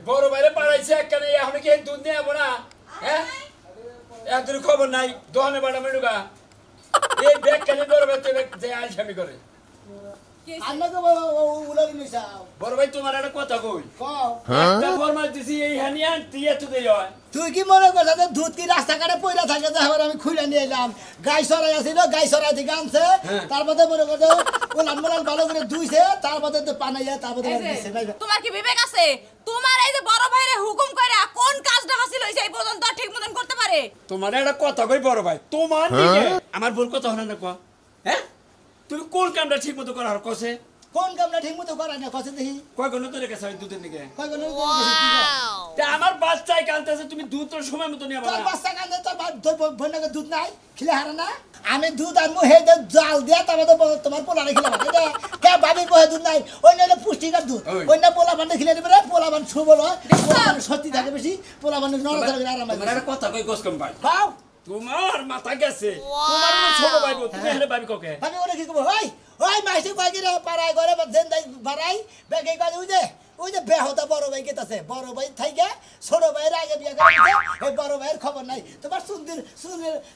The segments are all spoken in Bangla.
বড় বাইরে পাড়াইছে একখানে এখন কি দুধ নিয়ে যাবো না হ্যাঁ এত খবর নাই দোকানে বাড়া মেডুকা এই ব্যাগ খালি বড় ভাই যে আলসামি করে বড় ভাই তোমার একটা কথা কই একটা ফরমাল দিছি এই হানিয়া দিয়ে তো দেই হয় তুই কি মনে করছ দুধ কি রাস্তাঘাটে পয়রা থাকে তারপর আমি খুইলা নিয়ে এলাম গাই সরাই আছিল গাই সরাই থেকে আনছে তারপরে মনে করছ ওলান মোলান ভালো করে ধুইছে তারপরে তো পানাইয়া তারপরে দিছে তোমার কি বিবেক আছে তোমার এই যে বড় ভাইরে হুকুম কইরা কোন কাজটা হাসিল হইছে এই পর্যন্ত ঠিক মতন করতে পারে তোমার একটা কথা কই বড় ভাই তোমার দিকে আমার ভুল কথা হলো না কো হ্যাঁ তুমি কোন কামটা ঠিক মতো করার কসে কোন কামটা ঠিক মতো করা না কসে দেখি কয় গণ তো রেখে সাই দুধের দিকে কয় গণ তা আমার বাচ্চাই কাঁদতেছে তুমি দুধ তো সময় মতো নিয়ে তোর বাচ্চা কাঁদে তোর বোনকে দুধ নাই খিলে হারা না আমি দুধ আনবো হে জাল দিয়া তারপরে তোমার পোলা রেখে লাভ এটা কে ভাবি বহে দুধ নাই ওই নইলে পুষ্টিকর দুধ ওই না পোলা বান্ডে খিলে দিবে পোলা বান ছুবল পোলা সত্যি থাকে বেশি পোলা বান্ডে নরম করে আরাম তোমার একটা কথা কই গোসকম ভাই বাও তোমার মাথা গেছে তোমার ছোট ভাই তুমি হেলে ভাবি কোকে ভাবি ওরে কি কব ওই ওই মাইসি কই কি পাড়াই করে দেন দাই বাড়াই বেগে কাজ ওই যে বেহতা বড় ভাই কেতাছে বড় ভাই থাইকে ছোট ভাইয়ের আগে বিয়া করে এই বড় ভাইয়ের খবর নাই তোমার সুন্দর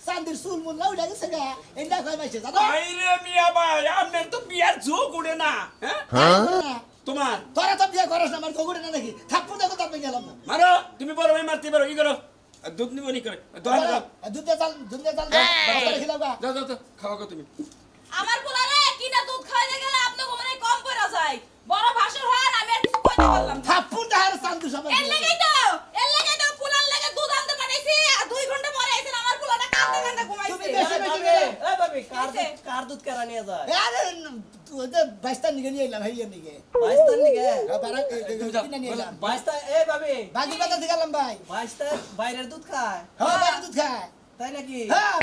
চান্দির চুল মুল না উঠে গেছে গা এটা কই মাইছে জানো আইরে মিয়া ভাই আপনার তো বিয়ার ঝোঁক উড়ে না হ্যাঁ তোমার তোরা তো বিয়া করছ না আমার গোগুড়ে না নাকি থাপ্পু দেখো তাপে গেলাম মারো তুমি বড় ভাই মারতে পারো কি করো দুধ নিব নি করে দুধ দে চাল বাচ্চা খিলাও গা যাও খাওয়া গো তুমি আমার পোলারে কিনা দুধ খাইতে গেলে আপনি মনে কম পড়া যায় বড় ভাষণ হয় আমি আর কিছু কইতে পারলাম থাপ্পু দেহার চান্দু সবাই এর লাগেই তো পোলার লাগে দুধ আনতে পাঠাইছি আর 2 ঘন্টা পরে আইছেন আমার পোলাটা কাঁদতে কাঁদতে ঘুমাইছে এ ভাবি কার দুধ কারা নিয়ে যায় আরে তুই তো বাইস্তা নিগে নিয়ে এলাম হেইয়া নিগে বাইস্তা নিগে বারা কিনা নিয়ে এলাম বাইস্তা এ ভাবি বাকি কথা থেকে গেলাম ভাই বাইস্তা বাইরের দুধ খায় হ্যাঁ বাইরে দুধ খায় তাই নাকি হ্যাঁ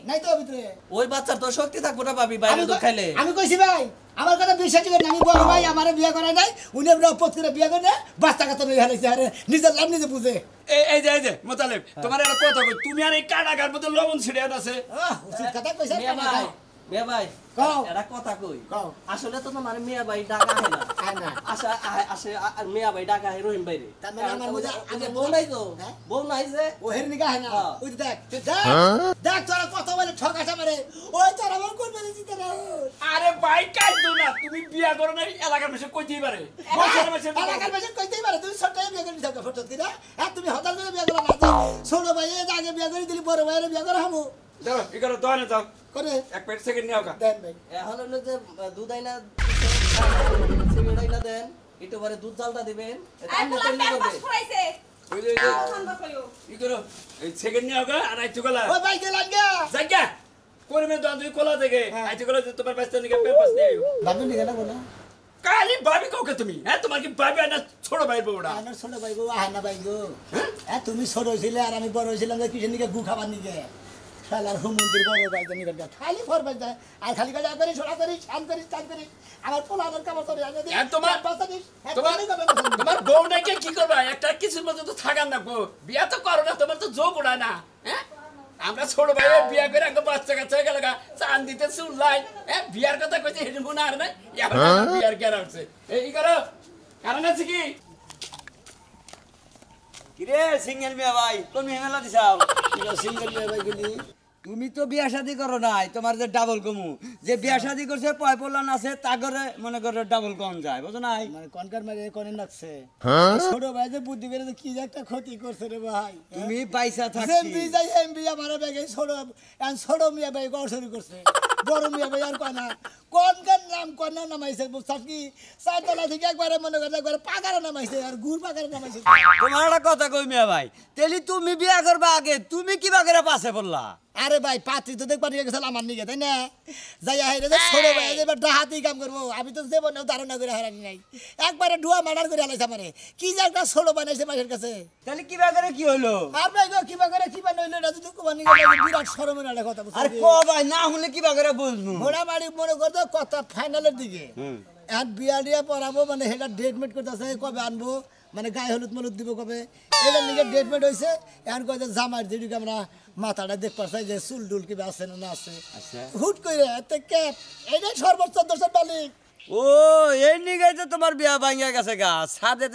নাই তো ভিতরে ওই বাচ্চার তো শক্তি থাকবো না ভাবি বাইরের দুধ খাইলে আমি কইছি ভাই আমার কথা বিশ্বাস করেন আমি বড় ভাই আমারে বিয়া করাই নাই উনি পথ করে বিয়া করে বাচ্চা কাছে নিয়ে হারাইছে আরে নিজের লাভ নিজে বুঝে এই যে মোতালেব তোমার একটা কথা কই তুমি আর এই কাটাঘাট মতো লবণ ছিড়ে আছে উচিত কথা কইছ মিয়া ভাই কও এটা কথা কই কও আসলে তো তোমার মিয়া ভাই ডাকা হয় না না আচ্ছা আসে মিয়া ভাই ডাকা হয় রহিম ভাইরে তার মানে আমার মধ্যে আগে বউ নাই তো বউ নাই যে ও হের নিগা হয় না ওই দেখ দেখ তোরা কত বলে ঠকাছ আমারে ওই তোরা আমার কোন বলে জিতে না আরে ভাই কাইদো না তুমি বিয়া করো না এলাকার মেশে কইতেই পারে এলাকার মেশে কইতেই পারে তুমি সবটাই বিয়া করে যাও ফটো দিরা হ্যাঁ তুমি হঠাৎ করে বিয়া করো না ছোট ভাই আগে বিয়া করে দিলি বড় ভাইয়ের বিয়া করে হামু যাও এগারো দোকানে যাও করে এক প্যাকেট সেকেন্ড নিও কা দেন ভাই এখন হলো যে দুধ আইনা সিমেন্ট আইনা দেন একটু পরে দুধ জালটা দিবেন এটা আর আপনি পোলা তৈরি প্যান করবে পাস করাইছে ওই যে ঠান্ডা কইও কি করো এই সেকেন্ড নিও কা আর আইতো গলা ওই ভাই গেলাম গা জায়গা করবে তো তুই কোলা থেকে আইতো গলা তোমার পাশে নিকে পেপাস নিও বাবু নিগা না বলা কালি ভাবি কাউকে তুমি হ্যাঁ তোমার কি ভাবি না ছোট ভাই বউড়া আমার ছোট ভাই গো আহানা ভাই গো হ্যাঁ তুমি ছোট হইছিলে আর আমি বড় হইছিলাম যে কিসের নিকে গু খাবার নিকে শালার হুমন্দির বড় ভাই জানি গা খালি ফরবাই যায় আর খালি গা করে ছোড়া করে শান করে চান করে আমার পোলাদের কাম করে আগে দিই তোমার বউটাকে কি করবা একটা কিছুর মধ্যে তো থাকার না গো বিয়া তো করো না তোমার তো যোগ উড়ায় না হ্যাঁ আমরা ছোট ভাইয়ের বিয়া করে আগে বাচ্চা কাচ্চা গেল গা চান দিতে চুল্লাই হ্যাঁ বিয়ার কথা কইছে হেডি মনে আর নাই এখন বিয়ার কেন হচ্ছে এই করো কারণ আছে কি কিরে সিঙ্গেল মিয়া ভাই কোন মেলা দিছাও সিঙ্গেল ভাই গলি তুমি তো বিয়া শাদি করো নাই তোমার যে ডাবল কমু যে বিয়া শাদি করছে পয় পলান আছে তা করে মনে করে ডাবল কম যায় বুঝো নাই মানে কনকার মারে কোনে লাগছে ছোট ভাই যে বুদ্ধি করে কি যে একটা ক্ষতি করছে রে ভাই তুমি পয়সা থাকছি এমবি যাই এমবি আমারে বেগে ছোট মিয়া ভাই গড় শুরু করছে বড় মিয়া ভাই আর কোনা কোনকার নাম কোনা নামাইছে বুঝছস কি সাইতলা থেকে একবারে মনে করে একবারে পাগারে নামাইছে আর গুড় পাগারে নামাইছে তোমার একটা কথা কই মিয়া ভাই তেলি তুমি বিয়া করবা আগে তুমি কি বাগেরা পাশে পড়লা আরে ভাই পাত্রী তো দেখবার নিয়ে গেছিল আমার নিকে তাই না যাই হাইরে যে ছোট ভাই এবার ডাহাতি কাম করবো আমি তো জীবনেও ধারণা করে হারানি নাই একবারে ডুয়া মার্ডার করে হালাইছে আমারে কি যে একটা ছোট বানাইছে মাসের কাছে তাহলে কি বাগেরা কি হলো আর ভাই গো কিবা করে কিবা নইলো না তুই কোবানি বিরাট শরমের একটা কথা বুঝছিস আরে ক ভাই না হলে কি বাগেরা বুঝমু মোড়ামাড়ি মনে করতো কথা ফাইনালের দিকে এখন বিয়া দিয়া পড়াবো মানে সেটা ডেট মেট করতেছে কবে আনবো মানে গায়ে হলুদ মলুদ দিব কবে এটার নিকে ডেট মেট হয়েছে এখন কয় যে জামার যেদিকে আমরা মাথাটা দেখ পাচ্ছি যে চুল ডুল কিবা আছে না আছে হুট করে ক্যাপ এইটাই সর্বোচ্চ 1400 মালিক ও এই নিগাই তো তোমার বিয়া ভাঙিয়া গেছে গা সাথে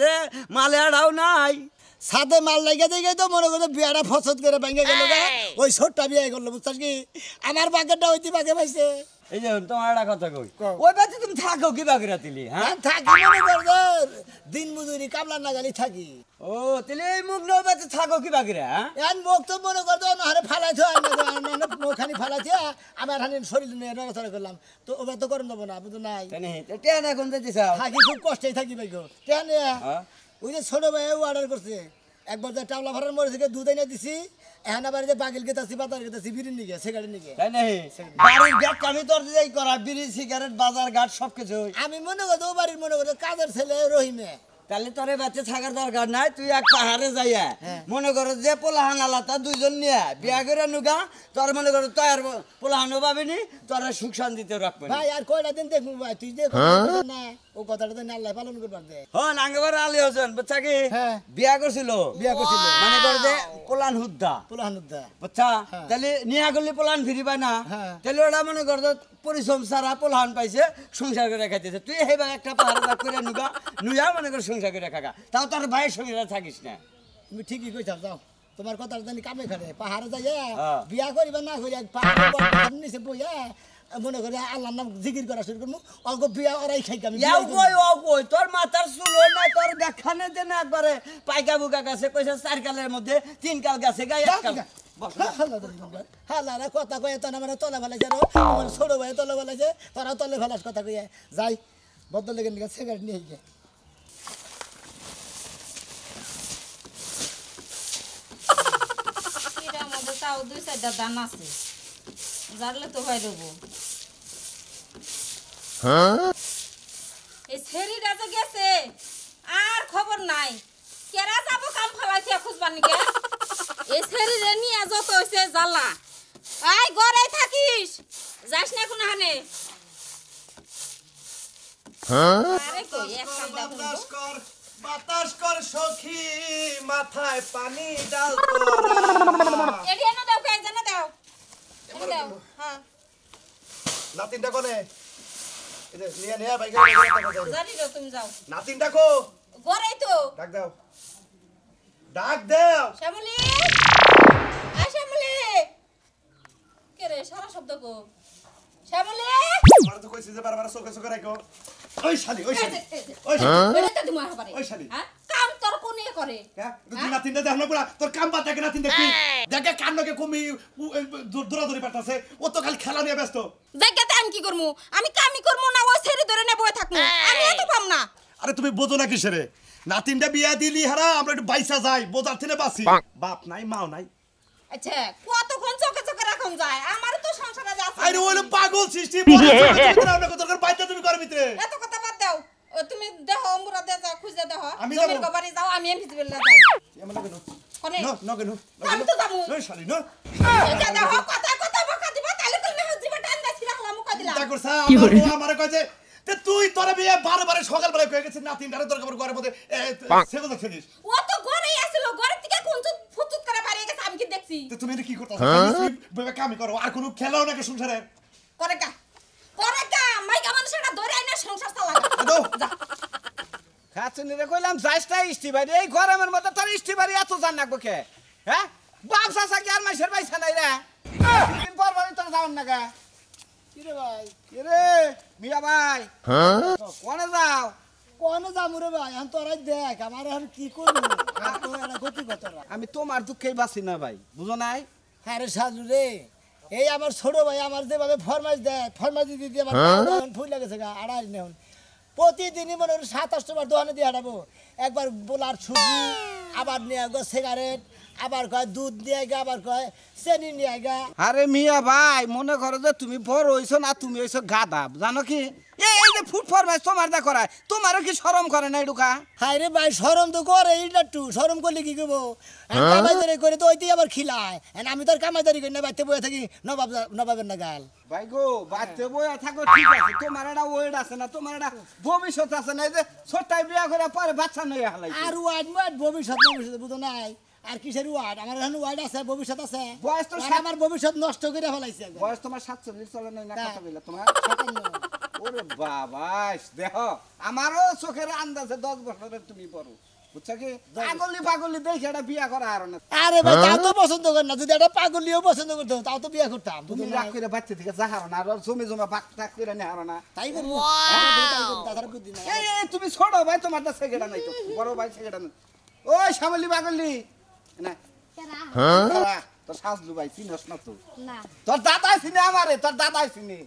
মালে আড়াও নাই সাথে মাল লাগিয়ে দিয়ে তো মনে করো বিয়াটা ফসদ করে ভেঙে গেল গা ওই ছোটটা বিয়ে করলো বুঝছিস কি আমার বাগেরটা ওইটি বাগে পাইছে এই যে তোমার একটা কথা কই কও। ওই বাড়িতে তুমি থাকো কি বাগেরা তিলি হ্যাঁ থাকি মনে করো দিন মজুরি কামলা নাগালি থাকি ও তাহলে এই মুখ নয় বাড়িতে থাকো কি বাগেরা হ্যাঁ এখন মুখ তো মনে করতো নাহলে ফালাইছো মুখানি ফালাইছে আমার হানি শরীর নিয়ে নড়াচড়া করলাম তো ওবার তো করেন দেবো না বুঝো নাই তাই নেই টেন এখন যেতে চাও থাকি খুব কষ্টেই থাকি ভাই গো কেন হ্যাঁ? ওই যে ছোট ভাই অর্ডার করছে একবার যে টাবলা ভরার মরে থেকে দুধ এনে দিছি এখন আবার যে বাগিল গেতাছি বাজার গেতাছি বিরির নিগে সিগারেট নিগে তাই নেই বাড়ির ব্যাগ আমি তোর দিয়েই করা বিড়ি সিগারেট বাজার ঘাট সব কিছু আমি মনে করতো ও বাড়ির মনে করতো কাজের ছেলে রহিমে তাহলে তোরে বাচ্চা থাকার দরকার নাই তুই এক পাহাড়ে যাইয়া মনে করো যে পোলাহান আলাদা দুইজন নিয়ে বিয়া করে নুগা তোর মনে করো তয়ার পোলাহানও পাবিনি তোরা সুখ শান্তিতে রাখবে ভাই আর কয়টা দিন দেখবো ভাই তুই যে কথা বলছিস না ও কথাটা তো আল্লাহ পালন করবার দে হন আঙ্গবার আলী হোসেন বুঝছা কি হ্যাঁ। বিয়া করছিল বিয়া করছিল। মানে করে যে পোলান হুদ্দা পোলাহানুদ্দা বুঝছা হ্যাঁ। তাহলে নিয়া করলে পোলান ফিরি পায় না হ্যাঁ। তাহলে ওরা মনে করতো পরিশ্রম ছাড়া পোলাহান পাইছে সংসার করে খাইতেছে তুই হেবা একটা পাহাড় দাগ করে নুগা নুয়া মনে করে সংসার করে খাগা তাও তোর ভাইয়ের সঙ্গে থাকিস না তুমি ঠিকই কইছাও যাও তোমার কথা জানি কামে খারে পাহাড়ে যাইয়া হ্যাঁ। বিয়া করিবা না করিয়া পাহাড়ের নিচে বইয়া মনে করে আল্লাহর নাম জিকির করা শুরু করবো অল্প বিয়া ওরাই খাই আমি ইয়াও কই তোর মাথার চুল নাই তোর ব্যাখ্যানে দে না একবারে পাইকা বুকা গাছে কইছে 4 কালের মধ্যে 3 কাল গাছে গায় এক কাল হালারা কথা কয়ে তো আমার তলে ফেলাইছে আমার ছোট ভাই তলে ফেলাইছে তোরা তলে ফেলাস কথা কইয়া যাই বদল লেগে নিয়ে সিগারেট নিয়ে গিয়ে এটার মধ্যে তাও 2-4টা দান আছে জানলে তো হয় দেবো এই ছেড়িটা তো গেছে আর খবর নাই কেরা যাবো কাম ফালাইছে খুঁজবার নিকে এই ছেড়িরে নিয়ে যত হইছে জ্বালা আই ঘরে থাকিস যাস না কোন হানে আরে কই এক কাম দেখুন বাতাস কর সখী মাথায় পানি ডাল এডি এনে দাও কাজ জানা দাও এনে দাও হ্যাঁ নাতিনটা কোনে এই যে নিয়ে নিয়ে বাইকে জানি দাও তুমি যাও নাতিনটা কো ঘরেই তো ডাক দাও ডাক দাও শ্যামলি আয় শ্যামলি কে রে সারা শব্দ কো শ্যামলি আমার তো কইছি যে বারবার চোখে চোখে রাখো ওই শালি ওই শালি এটা তো তুমি আর পারে ওই শালি। হ্যাঁ কাম তোর কোনে করে হ্যাঁ তুই নাতিনটা দেখ না পুরা তোর কাম বাদ দেখে নাতিন দেখবি দেখে কান্নকে কমি দৌড়াদৌড়ি পাঠাছে ও তো খালি খেলা নিয়ে ব্যস্ত জায়গাতে আমি কি করমু আমি কামই করমু না ও ছেড়ে ধরে নে বয়ে থাকমু আমি এত পাম না আরে তুমি বোঝো না কিসেরে নাতিনটা বিয়া দিলি হারা আমরা একটু বাইসা যাই বোঝার থেকে বাসি বাপ নাই মাও নাই আচ্ছা কতক্ষণ চোখে চোখে রাখুন যায় আমার তো সংসারে যা আছে আরে ওইলো পাগল সৃষ্টি আমরা কত করে বাইতে তুমি ঘরের ভিতরে এত কথা বাদ দাও ও তুমি দেখো মুরা দে যা খুঁজে দেখো আমি জমির যাবো। কবারে যাও আমি এমপি বেলা যাই এমন কেন কোনে নো নো কেন আমি তো যাবো ওই শালি নো এটা দেখো কথা কথা বকা দিবা তাহলে তুমি হজিবা টান দাছি রাখলাম মুকা দিলা তা করছা আমারে কয় যে তে তুই তোরে বিয়ে বারে সকাল বেলা কয়ে গেছিস নাতিনটারে তোর খবর ঘরের মধ্যে সেগো দেখছিস ও তো ঘরেই আছিল ঘরের থেকে কোন ফুতুত করে বাইরে গেছে আমি কি দেখছি তো তুমি এটা কি করতেছ তুমি কামই করো আর কোনো খেলাও নাকি সংসারে করে কা মাইকা মানুষটা ধরে আইনা সংসার চালা দাও খাচুনিরে কইলাম যাইসটা ইস্টিবাড়ি এই গরমের মধ্যে তোর ইস্টিবাড়ি এত জান রাখবো কে হ্যাঁ বাপ চাচা কি আর মাইসের বাইসা নাই রে দিন পর পরই তোর যাওয়ার না কে কিরে ভাই রে মিয়া ভাই কোনে যাও কোন যামু রে ভাই এখন তোরা দেখ আমার এখন কি করবো এটা গতি কত আমি তোমার দুঃখেই বাঁচি না ভাই বুঝো নাই আরে সাজু রে এই আমার ছোট ভাই আমার যেভাবে ফরমাইশ দেয় ফরমাইশ দিয়ে দিয়ে আমার ফুল লাগেছে গা আড়াই নেন প্রতিদিনই মনে হয় 27 বার দোকানে দিয়ে হাঁটাবো একবার বোলার সুজি আবার নিয়ে গো সিগারেট আবার কয় দুধ নিয়ে গা আবার কয় চেনি নিয়ে গা আরে মিয়া ভাই মনে করো যে তুমি বড় হইছো না তুমি হইছো গাধা জানো কি এই যে ফুড ফরমাইশ তোমার দা করায় তোমারও কি শরম করে না এডুকা হাই রে ভাই শরম তো করে এইটা একটু শরম করলে কি করবো কামাইদারি করে তো ওইতেই আবার খিলায় আমি তো আর কামাইদারি করি না বাইতে বয়ে থাকি নবাবের না গাল ভাই গো বাচ্চা বইয়া থাকো ঠিক আছে তোমার একটা ওয়েট আছে না তোমার একটা ভবিষ্যৎ আছে না এই যে ছোট্টাই বিয়া করে পরে বাচ্চা নয় হালাই আর ওয়ার্ড ভবিষ্যৎ বুঝো নাই আর কিসের ওয়ার্ড আমার এখন ওয়ার্ড আছে ভবিষ্যৎ আছে বয়স তো আর আমার ভবিষ্যৎ নষ্ট করে ফেলাইছে বয়স তোমার 47 চলে নাই না তা। কত কইলা তোমার ওরে বাবা দেখো আমারও চোখের আন্দাজে 10 বছরের তুমি বড় বুঝছো কি পাগলি দেখে এটা বিয়া করা আর না আরে ভাই তাও তো পছন্দ কর না যদি একটা পাগলিও পছন্দ করতো তাও তো বিয়ে করতাম তুমি রাগ করে বাচ্চা থেকে যাহারো না আর জমি বাক টাক করে নেহারো না তাই করবো তাছাড়া বুদ্ধি নাই এই তুমি ছোট ভাই তোমার তো সেকেন্ডা নাই তো বড় ভাই সেকেন্ডা নাই ওই শ্যামলি পাগলি না হ্যাঁ তোর শাশু ভাই চিনস না তো না তোর দাদা চিনে আমারে তোর দাদা চিনে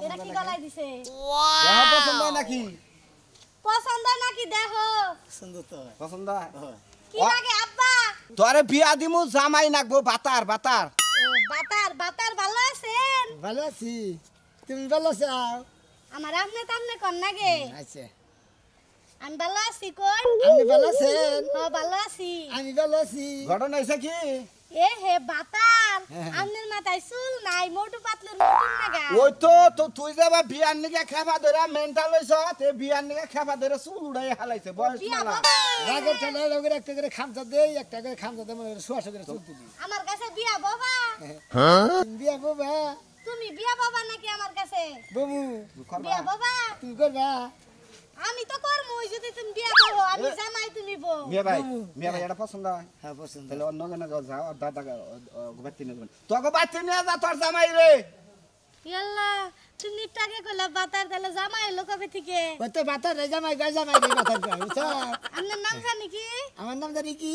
এটা কি গলায় দিছে পছন্দ হয় নাকি পছন্দ নাকি দেখো সুন্দর তো পছন্দ হয় কি লাগে আব্বা তোরে বিয়া দিমু জামাই নাকবো বাতার বাতার ও বাতার ভালো আছেন ভালো আছি তুমি ভালো আছো আমার আপনি তামনে কোন নাগে আচ্ছা আমি ভালো আছি কোন আপনি ভালো আছেন ভালো আছি আমি ভালো আছি ঘটনা হইছে কি এ হে বাতার আপনার মাথায় চুল নাই মোটু পাতলুর নতুন নাগা ওই তো তুই যাবা বিয়ার নিকে খেপা ধরে মেন্টাল হইছ তে বিয়ার নিকে খেপা ধরে চুল উড়াই হালাইছে বয়স বিয়া মালা বাবা রাগের ঠান্ডা লগের একটা করে খামচা দেই একটা করে খামচা দে মানে শুয়াশো করে চলতে দিই আমার কাছে বিয়া বাবা তুমি বিয়া বাবা তুমি বিয়া বাবা নাকি আমার কাছে বাবু বিয়া বাবা তুমি করবা আমি তো করবো যদি তুমি বিয়া করো আমি জামাই তুমি বউ মিয়া ভাই এটা পছন্দ হয় হ্যাঁ পছন্দ তাহলে অন্য জনে যাও আর দাদা বাচ্চা নিয়ে তোকে বাচ্চা নিয়ে যা তোর জামাই রে ইয়াল্লা তুমি টাকে কইলা বাতার তাহলে জামাই এলো কবে থেকে ওই তো বাতার রে জামাই গায় জামাই রে বাতার গায় বুঝছো আপনার নাম জানি কি আমার নাম জানি কি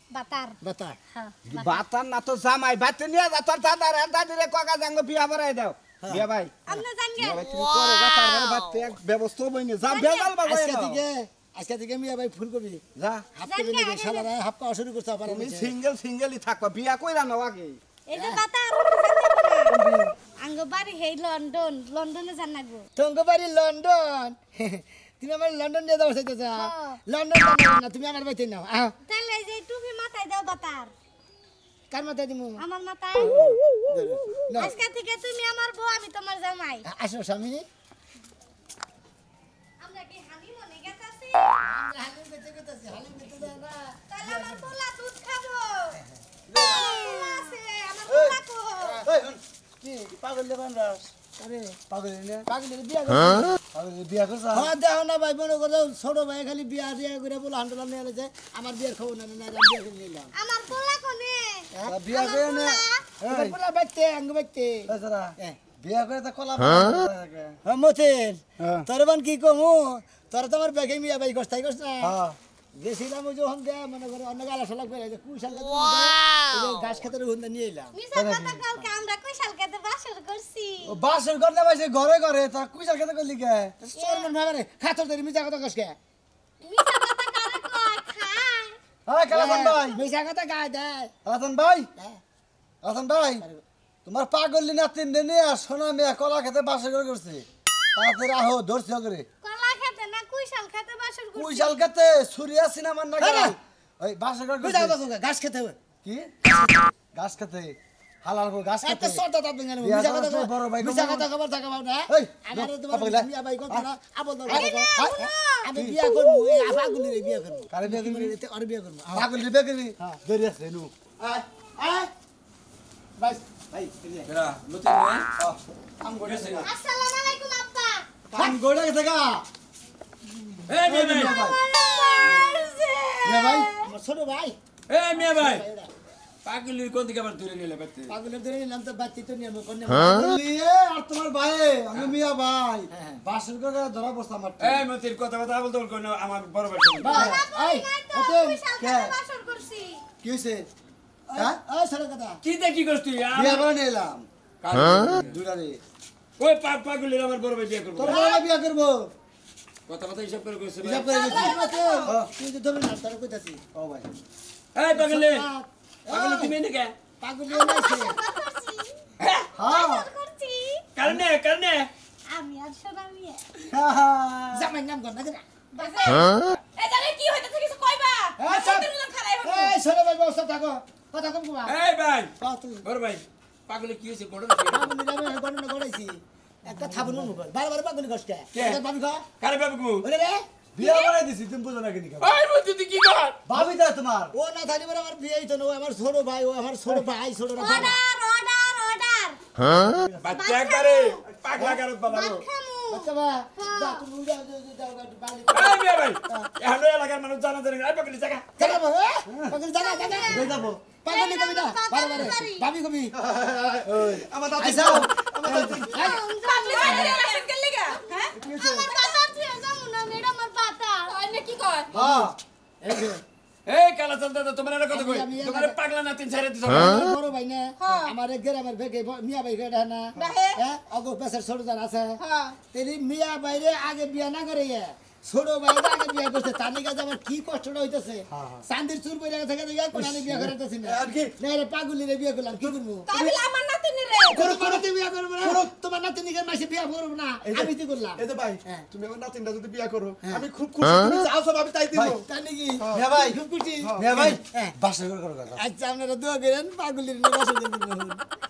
বাতার বাতার হ্যাঁ বাতার না তো জামাই বাচ্চা নিয়ে যা তোর দাদা রে দাদি রে কাকা জাঙ্গ বিয়া বাড়াই দাও মিয়া ভাই আপনি জানি মিয়া ভাই তুমি করো গা তার মানে বাচ্চা এক ব্যবস্থা বইনি যা বেজাল বাবা আজকে থেকে মিয়া ভাই ফুল কবি যা হাফ কবি নাকি সালারা হাফ পাওয়া শুরু করতে পারে তুমি সিঙ্গেলই থাকবা বিয়া কইরা নাও আগে এই যে বাতার আঙ্গ বাড়ি হেই লন্ডনে জান নাগবো তোমার বাড়ি লন্ডন তুমি আমার লন্ডন নিয়ে যাওয়া চাইতেছ লন্ডন না তুমি আমার বাড়িতে নাও আহ তাহলে এই যে টুপি মাথায় দাও বাতার কার মাথায় দিমু আমার মাথায় আজকে থেকে তুমি আমার বউ আমি তোমার জামাই আসো স্বামী আমরা কি হানি মনে গেতাছি তাহলে আমার পোলা দুধ খাবো আমার পোলা আছে আমার পোলা কো কি পাগল দেবান রাস আরে পাগল নে পাগলের বিয়া পাগল বিয়া করছ হ্যাঁ দেখো না ভাই মনে করো ছোট ভাই খালি বিয়া দিয়া করে বলে হান্ডলাম নিয়ে গেছে আমার বিয়ার খবর না আমি বিয়া করে নিলাম আমার পোলা কোনে বিয়া করে নে এই বলা বাইতে আঙ্গ বাইতে বেচারা বিয়া করে তো কলা হ্যাঁ মতেন তোর বান কি কমু তোর তো আমার বেগে মিয়া ভাই কষ্ট কষ্ট না হ্যাঁ গেছিলাম ওই যখন দেয়া মনে করো অন্য গালা সালা করে কুইশাল গাছ খেতে হুন্দা নিয়ে এলাম মিছা কথা কালকে আমরা কইশাল খেতে বাসর করছি ও বাসন করতে পাইছে ঘরে ঘরে তোর কুইসাল খেতে করলি কে তোর মন ভাবে খাতর ধরে মিছা কথা কসকে মিছা কথা কারে কয় খায় হ্যাঁ কালাতন ভাই মিছা কথা গায়ে দেয় কালাতন ভাই কালাতন ভাই তোমার পাগল না 3 দিনে আর সোনা মেয়ে কলা খেতে বাসন করে করছে তারপরে আহো ধরছি করে কলা খেতে না কুইশাল খেতে বাসর করছি কুইসাল খেতে সুরিয়া সিনেমার না গেল ওই বাসন করে মিছা করছে কথা গাছ খেতে হবে কি গাছ খেতে হালাল করে গাছ এত খেতে সরটা দাঁত ভেঙে নেবো বিয়া মিছা কথা করার বড় ভাই মিছা কথা খবর থাকা পাও না এই, আমার না, তোমার পাগলা। মিয়া ভাই কথা না আবল আরে না, আমি বিয়া করবো এই আফাগুলি রে বিয়া করবো কারে বিয়া করবি? আর বিয়া করবো পাগল দিবে করবি ধরে আছে নু আয় আয় বাস এই এরা লতি নয় কাম করে আছে আসসালামু আলাইকুম আব্বা কাম করে আছে গা এই মিয়া ভাই মিয়া ভাই আমার ছোট ভাই এই মিয়া ভাই পাগলির কোন দিকে আবার দূরে নিলে বাতে পাগলের ধরে নিলাম তো বাচ্চি তো নিয়ে কোন বলিয়ে আর তোমার ভাই আমি মিয়া ভাই বাসন করে ধরা বসতাম মারতে এই মতির কথা বলতে বল কোন আমার বড় ভাই ভাই এই তো কুইশাল কে? খেতে বাসর করছি কি হইছে হ্যাঁ এই ছোট কথা কি দেখি করছ তুই বিয়া করে নিলাম দুটারে ওই পাগলির আমার বড় ভাই বিয়ে করব তোর বড় বিয়া করবো কথা হিসাব করে কইছ হিসাব করে গেছি তুই তো ধরে না তোর কইতাছি ও ভাই এই পাগলি পাগলি তুমি নাকি পাগল নিয়ে নাইছে করছি হ্যাঁ বাসর করছি কারণে আমি আর সোনামিয়া জামাই নাম কর না কেন এই জায়গায় কি হইতাছে কিছু কইবা এই চুপ। দিন খারাই হইবো এই ছোট ভাই বসে থাকো কথা কম কমা এই ভাই তুই বড় ভাই পাগলি কি হইছে বড় পাগল নিয়ে গণনা করাইছি একটা থাবুন মুখ বারবার পাগল কষ্টে এটা ভাবি কো কারে বাবু কো ওরে রে বিয়া করে দিছি তুমি বুঝো না কেন ওই মতি তুই কি কর ভাবি তো তোমার ও না থাকি বলে আমার বিয়ে হইতো না ও আমার ছোট ভাই ও আমার ছোট ভাই ছোট না অর্ডার অর্ডার অর্ডার বাচ্চা একবারে পাগলা গারদ বানাবো বাচ্চা বা যা তুমি যাও বালি এই বিয়া ভাই এখন এলাকার মানুষ জানা জানি না পাগলি জায়গা যাবো পাগল জায়গা যাবো পাগলি কবি না বারে ভাবি কবি আমার দাদি আইসা আমার দাদি পাগলি সাইরে রাখছেন কে লাগা হ্যাঁ আমার পাতা দিয়ে যাও না মেডা আমার পাতা তাই না কি কয় হ্যাঁ এই যে এই কালা চলতে তো তোমার কথা কই তোমার পাগলা না তিন ছাইরে দিছ আমার বড় ভাই না আমার গ্রামের বেগে মিয়া ভাই গেডা না বাহে। হ্যাঁ অগো পেছার ছোট জান আছে হ্যাঁ তেরি মিয়া বাইরে আগে বিয়া না করে ছোট ভাইরে আগে বিয়া করছে তার নিকে আমার কি কষ্টটা হইতাছে চান্দির চুর পইরা থেকে দেখা কোন আমি বিয়া করাতেছি না আর কি? না রে পাগলি রে বিয়া করলাম কি করব তাহলে আমার নাতিনি রে করো বিয়া করব না তোমার নাতিনিকে মাসে বিয়া করব না আমি কি করলাম এই যে ভাই হ্যাঁ। তুমি আমার নাতিনটা যদি বিয়া করো আমি খুব খুশি তুমি চাও সব আমি তাই দিব তাই নাকি মিয়া ভাই খুব খুশি মিয়া ভাই হ্যাঁ। বাসা করে কথা আচ্ছা আপনারা দোয়া করেন পাগলির নিয়ে বাসা করে দিবেন